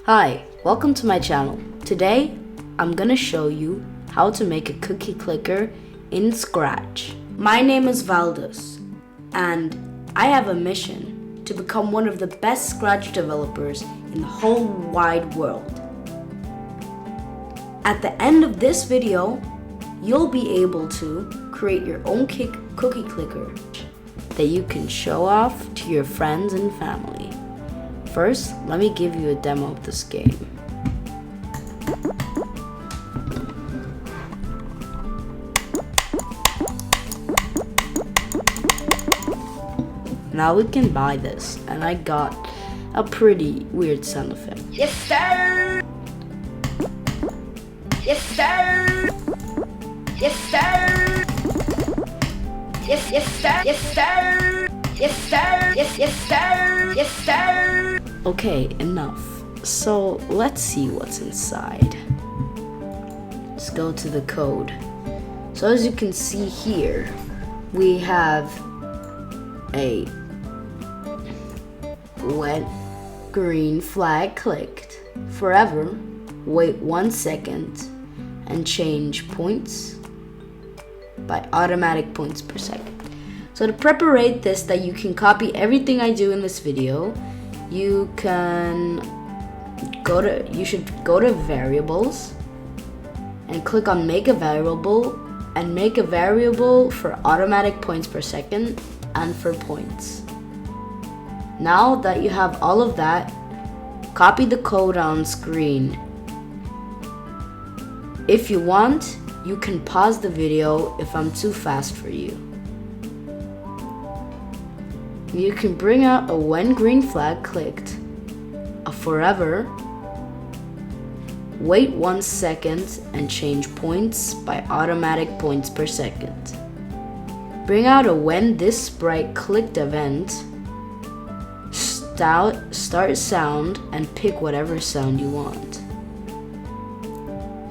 Hi, welcome to my channel. Today, I'm gonna show you how to make a cookie clicker in Scratch. My name is Valdez, and I have a mission to become one of the best Scratch developers in the whole wide world. At the end of this video, you'll be able to create your own cookie clicker that you can show off to your friends and family. First, let me give you a demo of this game. Now we can buy this, and I got a pretty weird sound effect. Yes, sir! Yes, sir! Yes, sir! Yes, yes, sir! Yes, sir! Yes, sir! Yes, yes, sir! Yes, sir! Okay, enough. So let's see what's inside. Let's go to the code. So as you can see here, we have a when green flag clicked, forever, wait 1 second, and change points by automatic points per second. So to preparate this, that you can copy everything I do in this video, you should go to variables and click on make a variable, and make a variable for automatic points per second and for points. Now that you have all of that, copy the code on screen. If you want, you can pause the video if I'm too fast for you. You can bring out a when green flag clicked, a forever, wait 1 second and change points by automatic points per second. Bring out a when this sprite clicked event, start sound and pick whatever sound you want.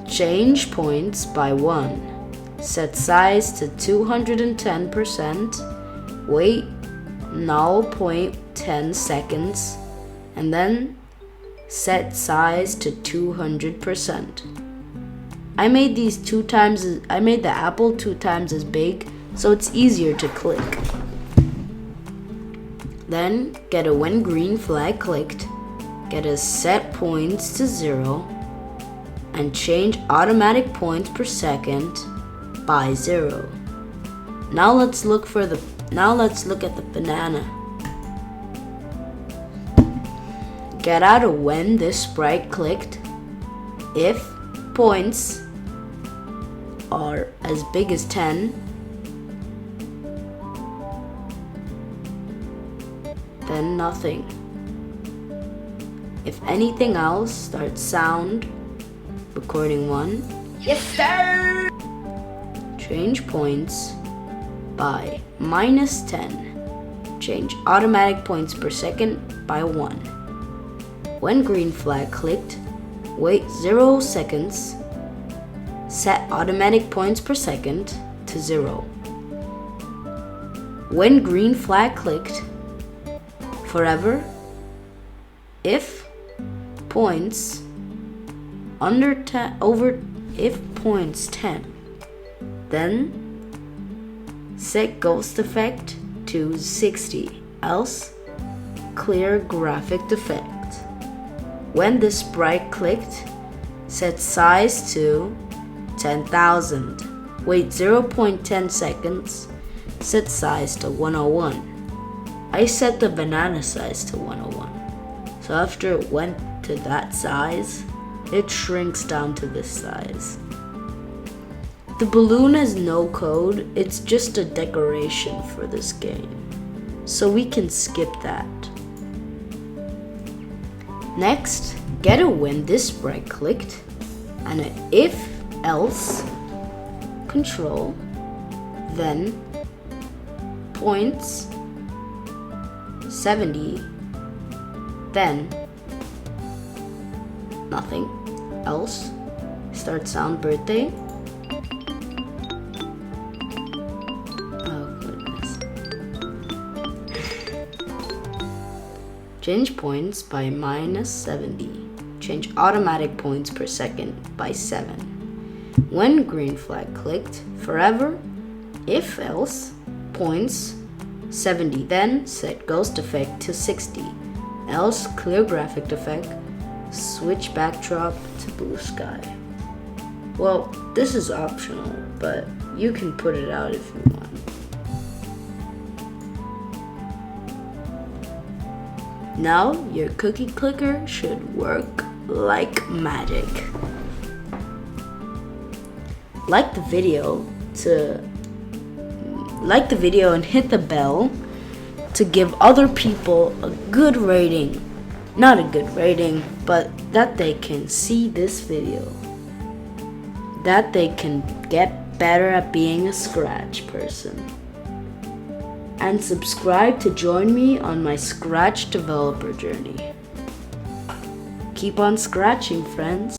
Change points by 1, set size to 210%, wait 0.10 seconds, and then set size to 200%. I made the apple 2 times as big so it's easier to click. Then get a when green flag clicked, get a set points to 0, and change automatic points per second by 0. Now let's look at the banana. Get out a when this sprite clicked, if points are as big as 10, then nothing. If anything else, start sound, recording 1. Yes, sir! Change points by -10. Change automatic points per second by 1. When green flag clicked, wait 0 seconds, set automatic points per second to 0. When green flag clicked, forever, if points under 10, if points 10, then set ghost effect to 60, else clear graphic defect. When the sprite clicked, set size to 10,000, wait 0.10 seconds, set size to 101. I set the banana size to 101, so after it went to that size, it shrinks down to this size. The balloon has no code, it's just a decoration for this game, so we can skip that. Next, get a when this sprite clicked, and an if else control, then points 70, then nothing else, start sound birthday. Change points by -70. change automatic points per second by 7. When green flag clicked, forever, if else, points 70, then set ghost effect to 60, else clear graphic effect, switch backdrop to blue sky. Well, this is optional, but you can put it out if you want. Now your cookie clicker should work like magic. Like the video and hit the bell to give other people a good rating. Not a good rating, but that they can see this video. That they can get better at being a Scratch person. And subscribe to join me on my Scratch developer journey. Keep on scratching, friends.